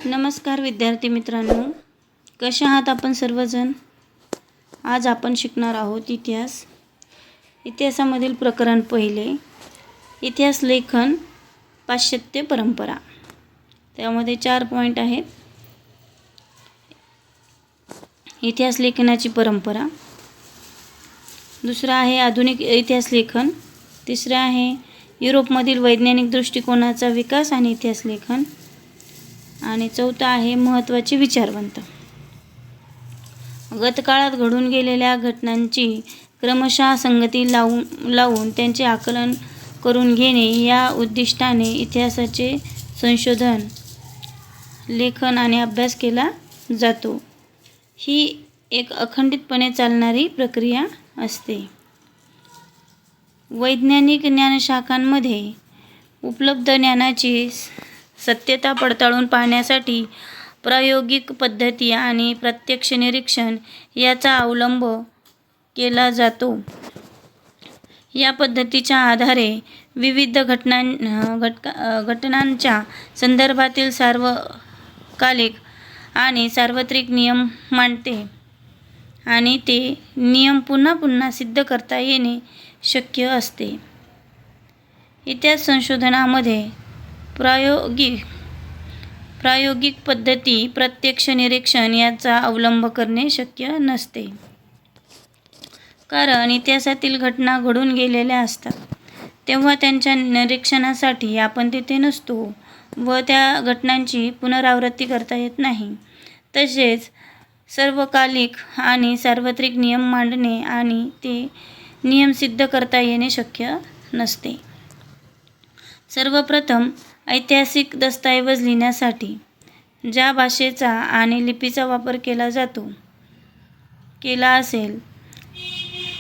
नमस्कार विद्यार्थी मित्रांनो, कशा आहात आपण सर्वजण? आज आपण शिकणार आहोत इतिहास. इतिहासामधील प्रकरण पहिले, इतिहास लेखन पाश्चात्य परंपरा. त्यामध्ये 4 पॉईंट आहेत. इतिहास लेखनाची परंपरा. दुसरा आहे आधुनिक इतिहास लेखन. तिसरा आहे युरोपमधील वैज्ञानिक दृष्टिकोनाचा विकास आणि इतिहास लेखन. आणि चौथा आहे महत्त्वाचे विचारवंत. गतकाळात घडून गेलेल्या घटनांची क्रमशः संगती लावून त्यांचे आकलन करून घेणे या उद्दिष्टाने इतिहासाचे संशोधन, लेखन आणि अभ्यास केला जातो. ही एक अखंडितपणे चालणारी प्रक्रिया असते. वैज्ञानिक ज्ञानशाखांमध्ये उपलब्ध ज्ञानाची सत्यता पडताळून पाहण्यासाठी प्रायोगिक पद्धती आणि प्रत्यक्ष निरीक्षण याचा अवलंब केला जातो. या पद्धतीच्या आधारे विविध घटनांच्या संदर्भातील सार्वकालिक आणि सार्वत्रिक नियम मांडते आणि ते नियम पुन्हा पुन्हा सिद्ध करता येणे शक्य असते. इतिहास संशोधनामध्ये प्रायोगिक पद्धती, प्रत्यक्ष निरीक्षण याचा अवलंब करणे शक्य नसते. कारण इतिहासातील घटना घडून गेलेल्या असतात, तेव्हा त्यांच्या निरीक्षणासाठी आपण तिथे नसतो व त्या घटनांची पुनरावृत्ती करता येत नाही. तसेच सर्वकालिक आणि सार्वत्रिक नियम मांडणे आणि ते नियम सिद्ध करता येणे शक्य नसते. सर्वप्रथम ऐतिहासिक दस्तऐवज लिहिण्यासाठी ज्या भाषेचा आणि लिपीचा वापर केला असेल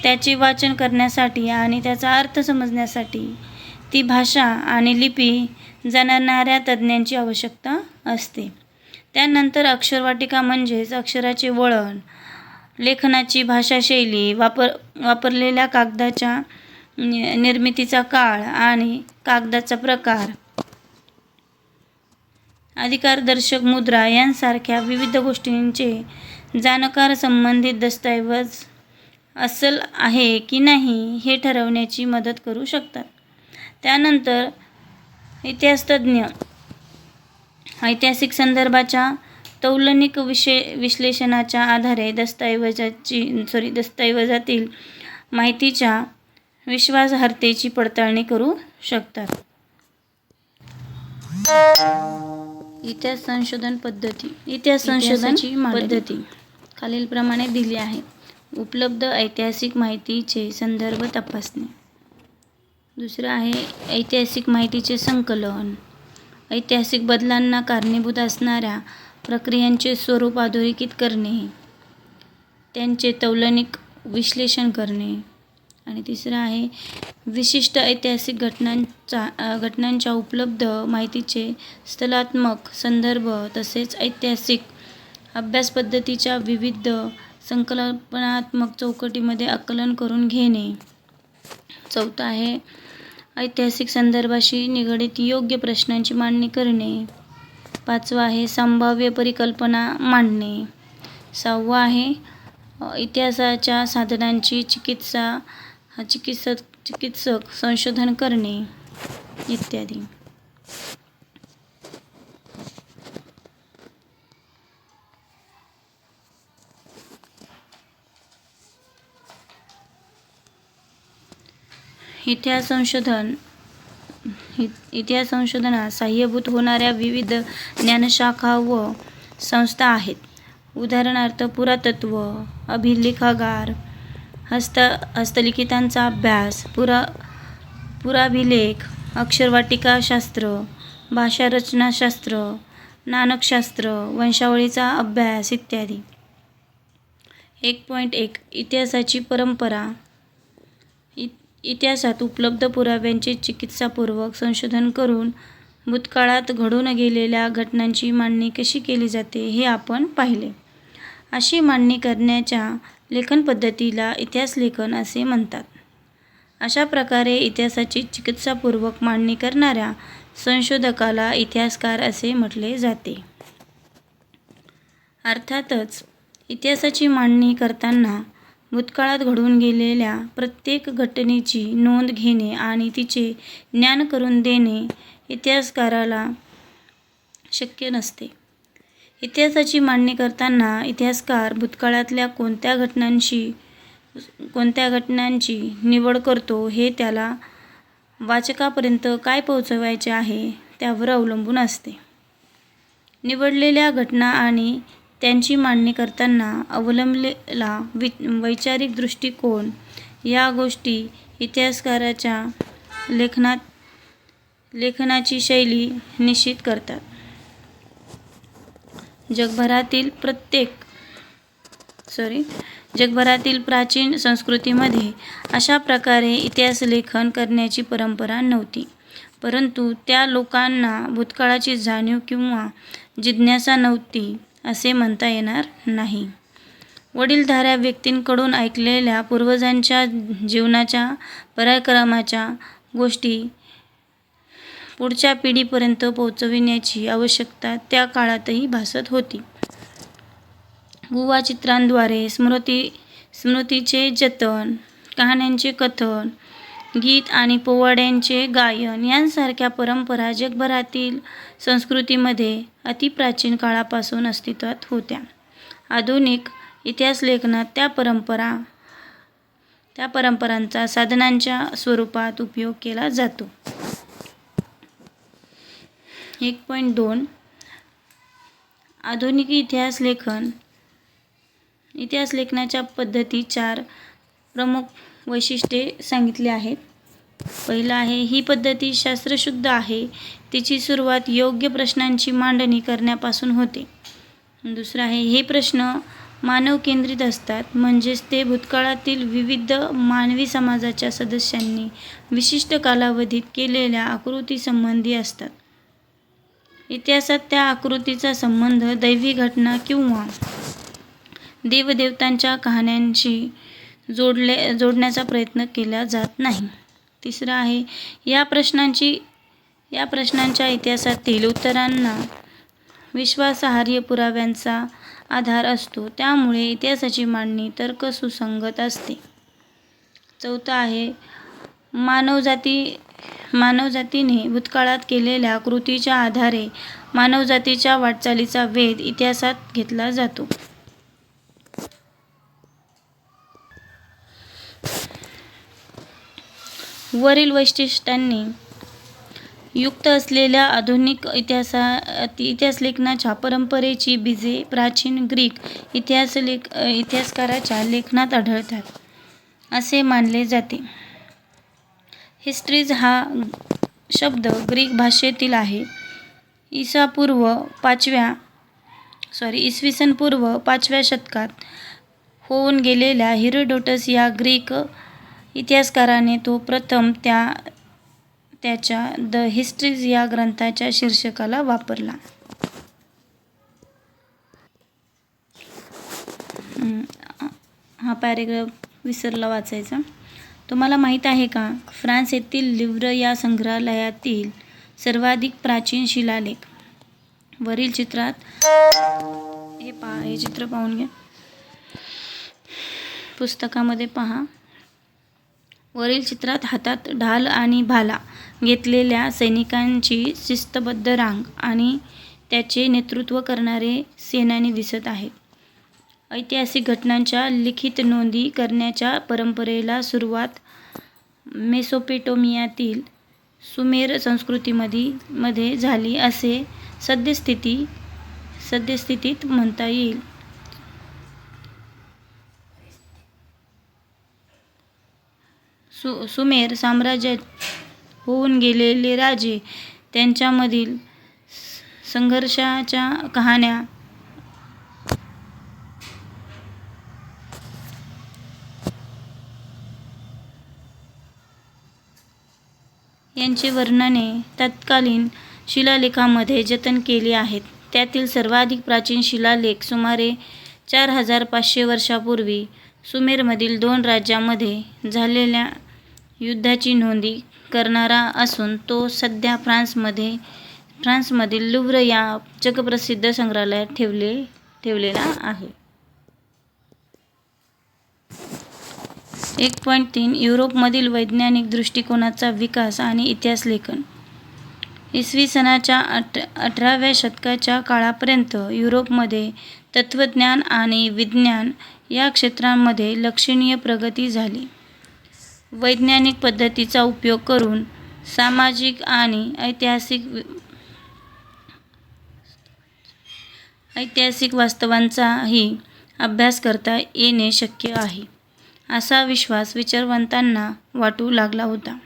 त्याचे वाचन करण्यासाठी आणि त्याचा अर्थ समजण्यासाठी ती भाषा आणि लिपी जाणणाऱ्या तज्ज्ञांची आवश्यकता असते. त्यानंतर अक्षरवाटिका म्हणजेच अक्षराचे वळण, लेखनाची भाषाशैली, वापरलेल्या कागदाच्या निर्मितीचा काळ आणि कागदाचा प्रकार, अधिकारदर्शक मुद्रा यांसारख्या विविध गोष्टींचे जाणकार संबंधित दस्तऐवज अस्सल आहे की नाही हे ठरवण्याची मदत करू शकतात. त्यानंतर इतिहासतज्ञ ऐतिहासिक संदर्भाच्या तौलनिक विश्लेषणाच्या आधारे दस्तऐवजातील माहितीच्या विश्वासार्हतेची पडताळणी करू शकतात. इतिहास संशोधन पद्धती. इतिहास संशोधनाची पद्धती खालीलप्रमाणे दिली आहे. उपलब्ध ऐतिहासिक माहितीचे संदर्भ तपासणे. दुसरं आहे ऐतिहासिक माहितीचे संकलन. ऐतिहासिक बदलांना कारणीभूत असणाऱ्या प्रक्रियांचे स्वरूप अधोरेखित करणे, त्यांचे तौलनिक विश्लेषण करणे. आणि तिसरं आहे विशिष्ट ऐतिहासिक घटनांच्या उपलब्ध माहितीचे स्थलात्मक संदर्भ तसेच ऐतिहासिक अभ्यास पद्धतीच्या विविध संकल्पनात्मक चौकटीमध्ये आकलन करून घेणे. चौथा आहे ऐतिहासिक संदर्भाशी निगडित योग्य प्रश्नांची मांडणी करणे. पाचवा आहे संभाव्य परिकल्पना मांडणे. सहावा आहे इतिहासाच्या साधनांची चिकित्सक संशोधन करणे इत्यादी. इतिहास संशोधनास सहाय्यभूत होणाऱ्या विविध ज्ञानशाखा व संस्था आहेत. उदाहरणार्थ पुरातत्व, अभिलेखागार, हस्तलिखितांचा अभ्यास, पुराभिलेख, अक्षरवाटिकाशास्त्र, भाषारचनाशास्त्र, नाणकशास्त्र, वंशावळीचा अभ्यास इत्यादी. 1.1 इतिहासाची परंपरा. इतिहासात उपलब्ध पुराव्यांचे चिकित्सापूर्वक संशोधन करून भूतकाळात घडून गेलेल्या घटनांची मांडणी कशी केली जाते हे आपण पाहिले. अशी मांडणी करण्याच्या लेखन पद्धतीला इतिहास लेखन असे म्हणतात. अशा प्रकारे इतिहासाची चिकित्सापूर्वक मांडणी करणाऱ्या संशोधकाला इतिहासकार असे म्हटले जाते. अर्थातच इतिहासाची मांडणी करताना भूतकाळात घडून गेलेल्या प्रत्येक घटनेची नोंद घेणे आणि तिचे ज्ञान करून देणे इतिहासकाराला शक्य नसते. इतिहासाची मांडणी करताना इतिहासकार भूतकाळातल्या कोणत्या घटनांची निवड करतो हे त्याला वाचकापर्यंत काय पोहोचवायचे आहे त्यावर अवलंबून असते. निवडलेल्या घटना आणि त्यांची मांडणी करताना अवलंबलेला वैचारिक दृष्टिकोन या गोष्टी इतिहासकाराच्या लेखनाची शैली निश्चित करतात. जगभरातील प्राचीन संस्कृतीमध्ये अशा प्रकारे इतिहासलेखन करण्याची परंपरा नव्हती, परंतु त्या लोकांना भूतकाळाची जाणीव किंवा जिज्ञासा नव्हती असे म्हणता येणार नाही. वडीलधाऱ्या व्यक्तींकडून ऐकलेल्या पूर्वजांच्या जीवनाच्या पराक्रमाच्या गोष्टी पुढच्या पिढीपर्यंत पोहोचविण्याची आवश्यकता त्या काळातही भासत होती. गुहा-चित्रांद्वारे स्मृतीचे जतन, कहाण्यांचे कथन, गीत आणि पोवाड्यांचे गायन यांसारख्या परंपरा जगभरातील संस्कृतीमध्ये अतिप्राचीन काळापासून अस्तित्वात होत्या. आधुनिक इतिहासलेखनात त्या परंपरांचा साधनांच्या स्वरूपात उपयोग केला जातो. 1.2 आधुनिक इतिहासलेखनाच्या पद्धती 4 प्रमुख वैशिष्ट्ये सांगितली आहेत. पहिलं आहे, ही पद्धती शास्त्रशुद्ध आहे. तिची सुरुवात योग्य प्रश्नांची मांडणी करण्यापासून होते. दुसरं आहे, हे प्रश्न मानवकेंद्रित असतात, म्हणजेच ते भूतकाळातील विविध मानवी समाजाच्या सदस्यांनी विशिष्ट कालावधीत केलेल्या आकृतीसंबंधी असतात. इतिहासात त्या आकृतीचा संबंध दैवी घटना किंवा देवदेवतांच्या कहाण्यांशी जोडण्याचा प्रयत्न केला जात नाही. तिसरं आहे, या प्रश्नांच्या इतिहासातील उत्तरांना विश्वासार्ह पुराव्यांचा आधार असतो, त्यामुळे इतिहासाची मांडणी तर्कसुसंगत असते. चौथं आहे, मानवजातीने भूतकाळात केलेल्या कृतीच्या आधारे मानवजातीच्या वाटचालीचा वेध इतिहासात घेतला जातो. वरील वैशिष्ट्यांनी युक्त असलेल्या आधुनिक इतिहासलेखनाच्या परंपरेची बीजे प्राचीन ग्रीक इतिहासकाराच्या लेखनात आढळतात असे मानले जाते. हिस्ट्रीज हा शब्द ग्रीक भाषेतील आहे. इसवी सन पूर्व 5व्या शतकात होऊन गेलेल्या हेरोडोटस या ग्रीक इतिहासकाराने तो प्रथम त्याच्या द हिस्ट्रीज या ग्रंथाच्या शीर्षकाला वापरला. हा पॅरेग्राफ विसरला वाचायचा. तुम्हाला माहीत आहे का, फ्रान्स येथील लिव्र या संग्रहालयातील सर्वाधिक प्राचीन शिलालेख. वरील चित्रात हे चित्र पाहून घ्या. पुस्तकामध्ये पहा. वरील चित्रात हातात ढाल आणि भाला घेतलेल्या सैनिकांची शिस्तबद्ध रांग आणि त्याचे नेतृत्व करणारे सेनानी दिसत आहेत. ऐतिहासिक घटनांच्या लिखित नोंदी करण्याच्या परंपरेला सुरुवात मेसोपोटेमियातील सुमेर संस्कृतीमध्ये झाली असे सद्यस्थितीत म्हणता येईल. सुमेर साम्राज्यात होऊन गेलेले राजे, त्यांच्यामधील संघर्षाच्या कहाण्या, यांची वर्णने तत्कालीन शिलालेखामध्ये जतन केली आहेत. त्यातील सर्वाधिक प्राचीन शिलालेख सुमारे 4500 वर्षांपूर्वी सुमेरमधील 2 राज्यांमध्ये झालेल्या युद्धाची नोंदी करणारा असून तो सध्या फ्रान्समधील लुव्र या जगप्रसिद्ध संग्रहालयात ठेवले ठेवलेला आहे. 1.3 युरोपमधील वैज्ञानिक दृष्टिकोनाचा विकास आणि इतिहास लेखन. इसवी सनाच्या 18व्या शतकाच्या काळापर्यंत युरोपमध्ये तत्त्वज्ञान आणि विज्ञान या क्षेत्रांमध्ये लक्षणीय प्रगती झाली. वैज्ञानिक पद्धतीचा उपयोग करून सामाजिक आणि ऐतिहासिक वास्तवांचाही अभ्यास करता येणे शक्य आहे, असा विश्वास विचारवंतांना वाटू लागला होता.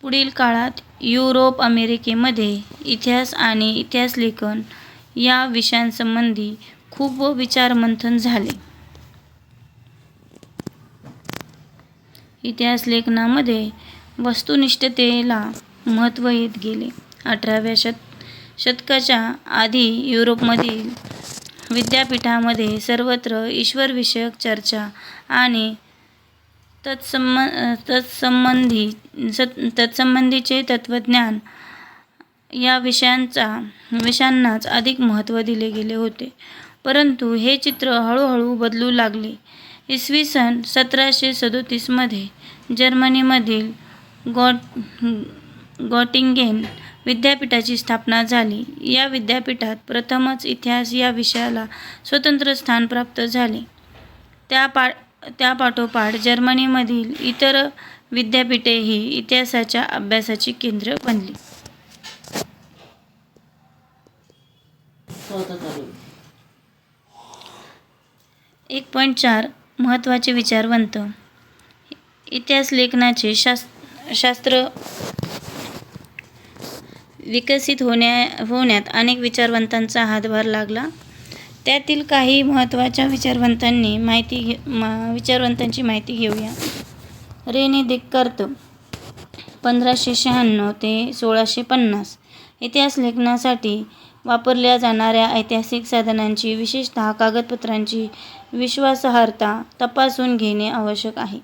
पुढील काळात युरोप अमेरिकेमध्ये इतिहास आणि इतिहासलेखन या विषयांसंबंधी खूप विचारमंथन झाले. इतिहासलेखनामध्ये वस्तुनिष्ठतेला महत्त्व येत गेले. 18व्या शतकाच्या आधी युरोपमधील विद्यापीठांमध्ये सर्वत्र ईश्वरविषयक चर्चा आणि तत्संबंधीचे तत्त्वज्ञान या विषयांनाच अधिक महत्त्व दिले गेले होते. परंतु हे चित्र हळूहळू बदलू लागले. इसवी सन 1737 मध्ये जर्मनीमधील गॉटिंगेन विद्यापीठाची स्थापना झाली. या विद्यापीठात प्रथमच इतिहास या विषयाला स्वतंत्र स्थान प्राप्त झाले. त्यापाठोपाठ जर्मनीमधील इतर विद्यापीठेही इतिहासाच्या अभ्यासाची केंद्र बनली. 1.4 महत्त्वाचे विचारवंत. इतिहासलेखनाचे शास्त्र विकसित होण्यात अनेक विचारवंतांचा हातभार लागला. त्यातील काही महत्त्वाच्या विचारवंतांची माहिती घेऊया. रेने देकार्त 1596 ते 1650. इतिहासलेखनासाठी वापरल्या जाणाऱ्या ऐतिहासिक साधनांची, विशेषतः कागदपत्रांची विश्वासार्हता तपासून घेणे आवश्यक आहे,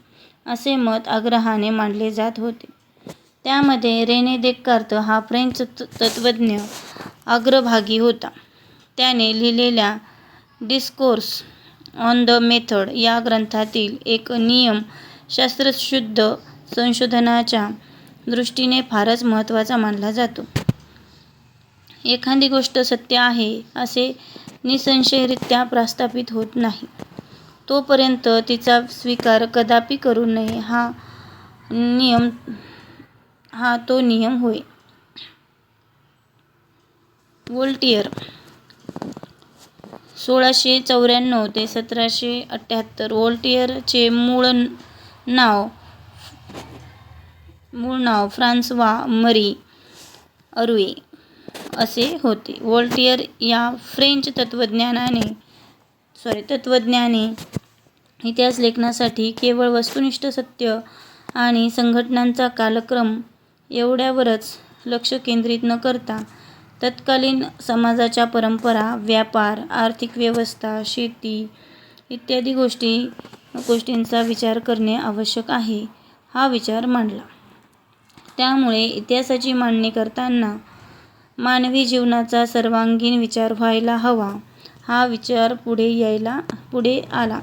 असे मत आग्रहाने मांडले जात होते. त्यामध्ये रेने देकार्त हा फ्रेंच तत्त्वज्ञ अग्रभागी होता. त्याने लिहिलेल्या डिस्कोर्स ऑन द मेथड या ग्रंथातील एक नियम शास्त्रशुद्ध संशोधनाच्या दृष्टीने फारच महत्त्वाचा मानला जातो. एखादी गोष्ट सत्य आहे असे निःसंशयरित्या प्रस्थापित होत नाही, तोपर्यंत तिचा स्वीकार कदापि करू नये हा तो नियम होय. वोल्टियर 1694 ते 1778. वोल्टियरचे मूळ नाव फ्रान्सवा मरी अरुये असे होते. वोल्टियर या फ्रेंच तत्त्वज्ञाने इतिहासलेखनासाठी केवळ वस्तुनिष्ठ सत्य आणि घटनांचा कालक्रम एवढ्यावरच लक्ष केंद्रित न करता तत्कालीन समाजाच्या परंपरा, व्यापार, आर्थिक व्यवस्था, शेती इत्यादी गोष्टींचा विचार करणे आवश्यक आहे, हा विचार मांडला. त्यामुळे इतिहासाची मांडणी करताना मानवी जीवनाचा सर्वांगीण विचार व्हायला हवा, हा विचार पुढे आला.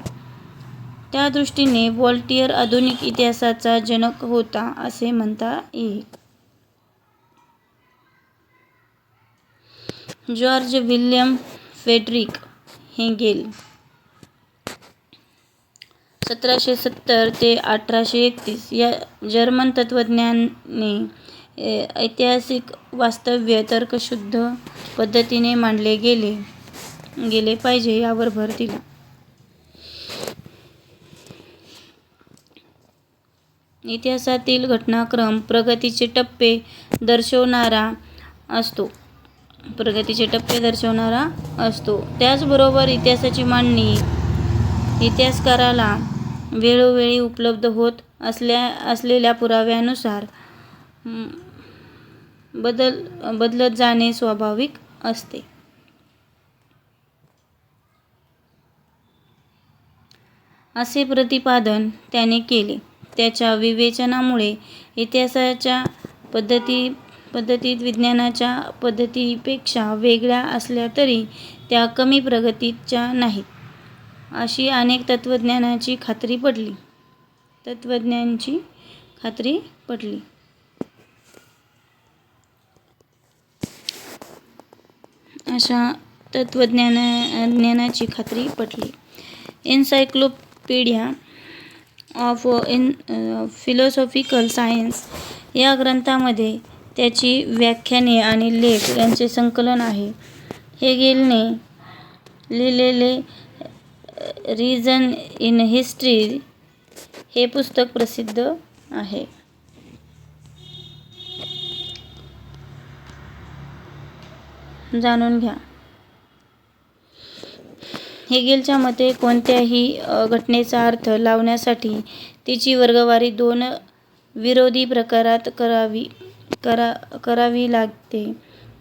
त्या दृष्टीने वोल्टियर आधुनिक इतिहासाचा जनक होता, असे म्हणता येईल. जॉर्ज विल्यम फ्रेडरिक हेगेल 1770 ते 1831 या जर्मन तत्त्वज्ञाने ऐतिहासिक वास्तव्य तर्कशुद्ध पद्धतीने मांडले गेले पाहिजे यावर भर दिला. इतिहासातील घटनाक्रम प्रगतीचे टप्पे दर्शवणारा असतो. त्याचबरोबर इतिहासाची मांडणी इतिहासकाराला वेळोवेळी उपलब्ध होत असलेल्या पुराव्यानुसार बदलत जाणे स्वाभाविक असते. असे प्रतिपादन त्याने केले. त्याच्या विवेचनामुळे इतिहासाच्या पद्धती विज्ञानाच्या पद्धतीपेक्षा वेगळ्या असल्या तरी त्या कमी प्रगतीच्या नाहीत, अशी अनेक तत्त्वज्ञांची खात्री पटली. अशा तत्त्वज्ञानाची खात्री पटली. एन्सायक्लोपीडिया ऑफ फिलॉसॉफिकल सायन्स या ग्रंथामध्ये त्याची व्याख्याने आणि लेख यांचे संकलन आहे. हेगेलने लिहिलेले रिझन इन हिस्ट्री हे पुस्तक प्रसिद्ध आहे. जाणून घ्या. हेगेलच्या मते कोणत्याही घटनेचा अर्थ लावण्यासाठी तिची वर्गवारी दोन विरोधी प्रकारात करावी लागते.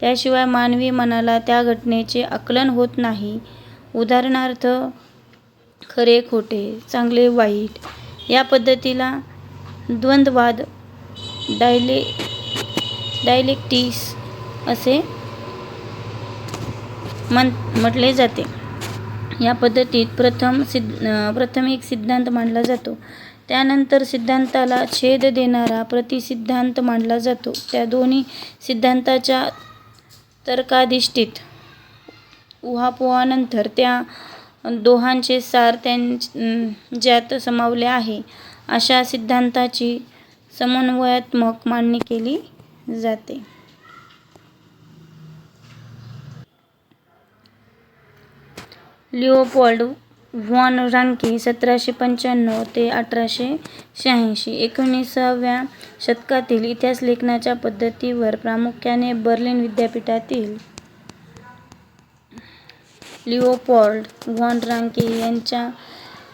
त्याशिवाय मानवी मनाला त्या घटनेचे आकलन होत नाही. उदाहरणार्थ, खरे खोटे, चांगले वाईट या पद्धतीला द्वंद्ववाद, डायलेक्टिक्स असे म्हटले जाते. या पद्धतीत प्रथम एक सिद्धांत मांडला जातो. त्यानंतर सिद्धांताला छेद देणारा प्रतिसिद्धांत मांडला जातो. त्या दोन्ही सिद्धांताच्या तर्काधिष्ठित उहापोहानंतर त्या दोहांचे सार ज्यात सामावले आहे अशा सिद्धांताची समन्वयात्मक मांडणी केली जाते. लिओपोल्ड व्हॉन रांके 1795 ते 1886 19व्या शतकातील इतिहास लेखनाच्या पद्धतीवर प्रामुख्याने बर्लिन विद्यापीठातील लिओपोल्ड व्हॉन रांके यांच्या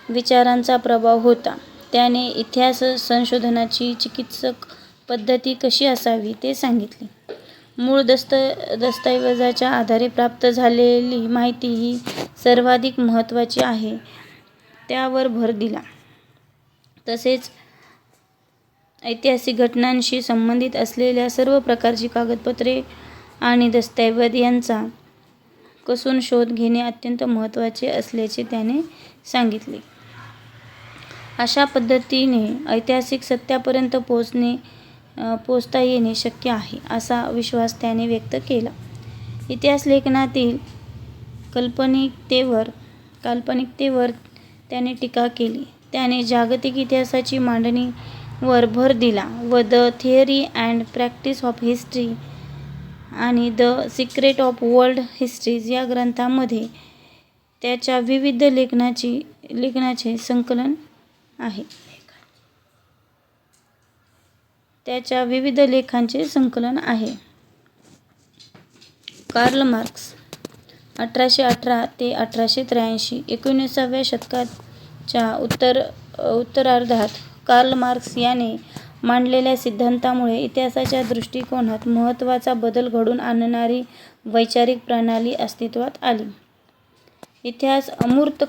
विचारांचा प्रभाव होता. त्याने इतिहास संशोधनाची चिकित्सक पद्धती कशी असावी ते सांगितले. मूळ दस्तऐवजाच्या आधारे प्राप्त झालेली माहिती ही सर्वाधिक महत्त्वाची आहे त्यावर भर दिला. तसेच ऐतिहासिक घटनांशी संबंधित असलेल्या सर्व प्रकारची कागदपत्रे आणि दस्तऐवज यांचा कसून शोध घेणे अत्यंत महत्त्वाचे असल्याचे त्याने सांगितले. अशा पद्धतीने ऐतिहासिक सत्यापर्यंत पोहोचता येणे शक्य आहे असा विश्वास त्याने व्यक्त केला. इतिहास लेखनातील काल्पनिकतेवर त्याने टीका केली. त्याने जागतिक इतिहासाची मांडणीवर भर दिला व the theory and practice of history आणि the secret of world histories या ग्रंथांमध्ये त्याच्या विविध लेखनाचे संकलन आहे. त्याच्या विविध लेखांचे संकलन आहे. कार्ल मार्क्स 1818 ते 1883 19व्या शतकाच्या उत्तरार्धात कार्ल मार्क्स याने मांडलेल्या सिद्धांतामुळे इतिहासाच्या दृष्टिकोनात महत्त्वाचा बदल घडवून आणणारी वैचारिक प्रणाली अस्तित्वात आली. इतिहास अमूर्त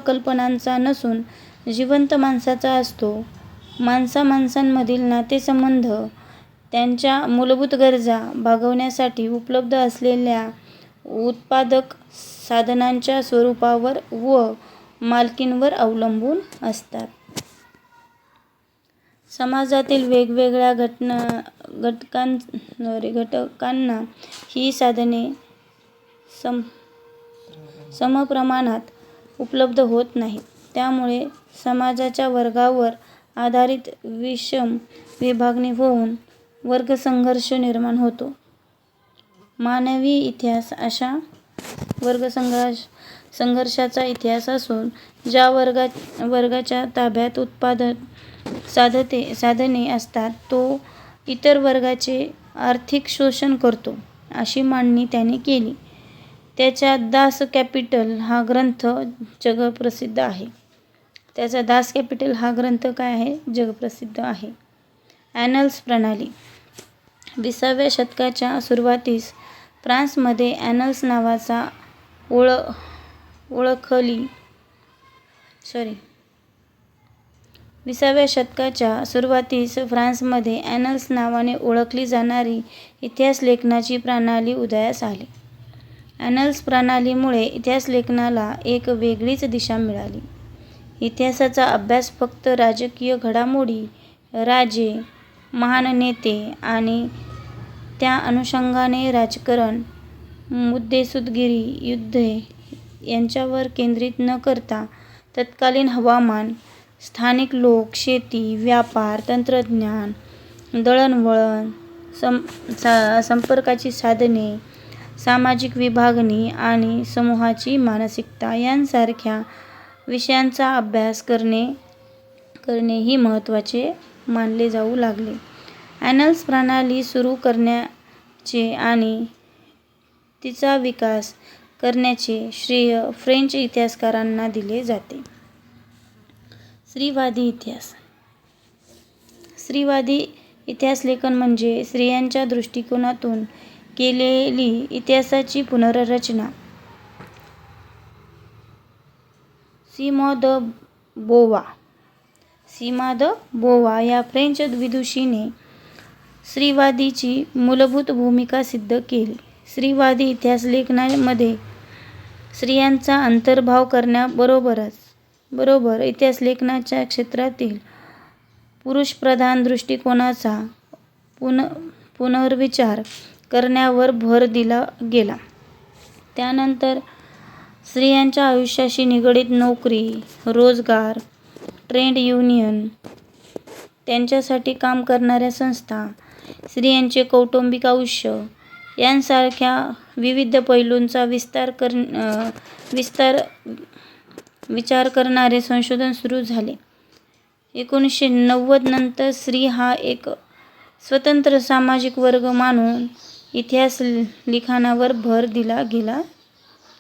कल्पनांचा नसून जिवंत माणसाचा असतो. माणसांमधील नातेसंबंध, त्यांच्या मूलभूत गरजा भागवण्यासाठी उपलब्ध असलेल्या उत्पादक साधनांच्या स्वरूपावर व मालकीवर अवलंबून असतात. समाजातील वेगवेगळ्या घटकांना ही साधने समप्रमाणात उपलब्ध होत नाहीत. त्यामुळे समाजाच्या वर्गावर आधारित विषम विभागणी होऊन वर्गसंघर्ष निर्माण होतो. मानवी इतिहास अशा वर्गसंघर्षाचा इतिहास असून ज्या वर्गाच्या ताब्यात उत्पादन साधने असतात तो इतर वर्गाचे आर्थिक शोषण करतो, अशी मांडणी त्याने केली. त्याचा दास कॅपिटल हा ग्रंथ जगप्रसिद्ध आहे. जगप्रसिद्ध आहे. ॲनल्स प्रणाली 20व्या शतकाच्या सुरुवातीस फ्रान्समध्ये ॲनल्स नावाचा नावाने ओळखली जाणारी इतिहास लेखनाची प्रणाली उदयास आली. ॲनल्स प्रणालीमुळे इतिहास लेखनाला एक वेगळीच दिशा मिळाली. इतिहासाचा अभ्यास फक्त राजकीय घडामोडी, राजे, महान नेते आणि त्या अनुषंगाने राजकारण, मुद्देसूदगिरी, युद्धे यांच्यावर केंद्रित न करता तत्कालीन हवामान, स्थानिक लोक, शेती, व्यापार, तंत्रज्ञान, दळणवळण, संपर्काची साधने, सामाजिक विभागणी आणि समूहाची मानसिकता यांसारख्या विषयांचा अभ्यास करणेही महत्त्वाचे मानले जाऊ लागले. ॲनल्स प्रणाली सुरू करण्याचे आणि तिचा विकास करण्याचे श्रेय फ्रेंच इतिहासकारांना दिले जाते. स्त्रीवादी इतिहास. स्त्रीवादी इतिहासलेखन म्हणजे स्त्रियांच्या दृष्टिकोनातून केलेली इतिहासाची पुनर्रचना. सीमा द बोवा या फ्रेंच विदुषीने स्त्रीवादीची मूलभूत भूमिका सिद्ध केली. स्त्रीवादी इतिहासलेखनामध्ये स्त्रियांचा अंतर्भाव करण्याबरोबर इतिहासलेखनाच्या क्षेत्रातील पुरुषप्रधान दृष्टिकोनाचा पुनर्विचार करण्यावर भर दिला गेला. त्यानंतर स्त्रियांच्या आयुष्याशी निगडित नोकरी, रोजगार, ट्रेड युनियन, त्यांच्यासाठी काम करणाऱ्या संस्था, स्त्रियांचे कौटुंबिक आयुष्य यांसारख्या विविध पैलूंचा विचार करणारे संशोधन सुरू झाले. 1990 नंतर स्त्री हा एक स्वतंत्र सामाजिक वर्ग मानून इतिहास लिखाणावर भर दिला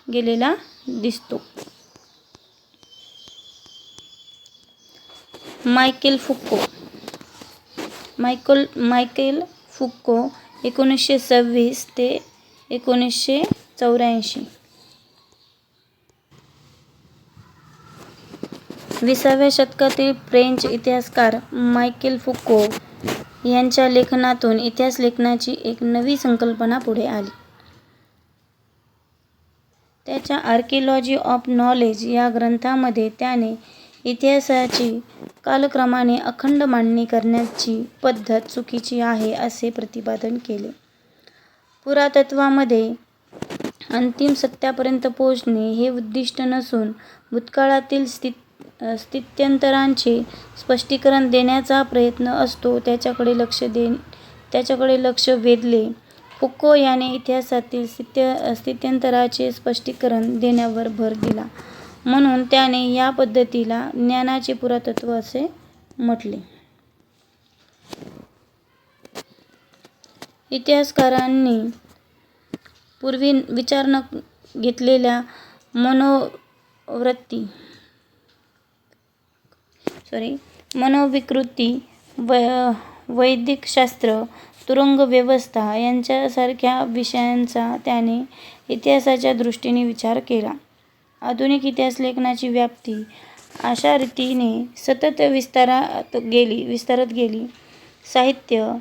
गेलेला दिसतो. मायकेल फुको 1926 ते 1984. 20व्या शतकातील फ्रेंच इतिहासकार मायकेल फुको यांच्या लेखनातून इतिहास लेखनाची एक नवी संकल्पना पुढे आली. त्याच्या आर्किओलॉजी ऑफ नॉलेज या ग्रंथामध्ये त्याने इतिहासाची कालक्रमाने अखंड मांडणी करण्याची पद्धत चुकीची आहे असे प्रतिपादन केले. पुरातत्त्वामध्ये अंतिम सत्यापर्यंत पोहोचणे हे उद्दिष्ट नसून भूतकाळातील स्थित्यंतरांचे स्पष्टीकरण देण्याचा प्रयत्न असतो त्याच्याकडे लक्ष वेधले. फुको याने इतिहासातील स्थित्यंतरांचे स्पष्टीकरण देण्यावर भर दिला म्हणून त्याने या पद्धतीला ज्ञानाचे पुरातत्त्व असे म्हटले. इतिहासकारांनी पूर्वी विचार न घेतलेल्या मनोविकृती, वैदिकशास्त्र, तुरुंग व्यवस्था यांच्यासारख्या विषयांचा त्याने इतिहासाच्या दृष्टीने विचार केला. आधुनिक इतिहासलेखनाची व्याप्ती अशा रीतीने सतत विस्तारत गेली. साहित्य,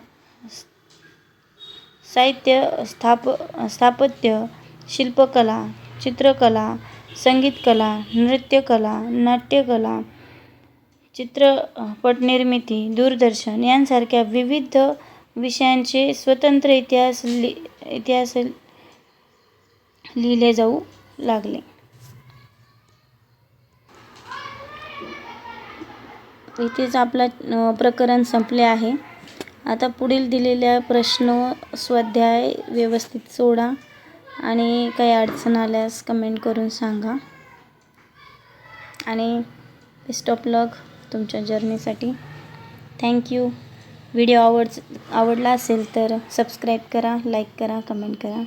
स्थापत्य, शिल्पकला, चित्रकला, संगीतकला, नृत्यकला, नाट्यकला, चित्रपटनिर्मिती, दूरदर्शन यांसारख्या विविध विषयांचे स्वतंत्र इतिहास लिहिले जाऊ लागले. इथेच आपला प्रकरण संपले आहे. आता पुढील दिलेल्या प्रश्न स्वाध्याय व्यवस्थित सोडा आणि काही अडचण आल्यास कमेंट करून सांगा. आणि बेस्ट ऑफ लक तुमच्या जर्नीसाठी. थँक्यू. व्हिडिओ आवडला असेल तर सबस्क्राईब करा, लाईक करा, कमेंट करा.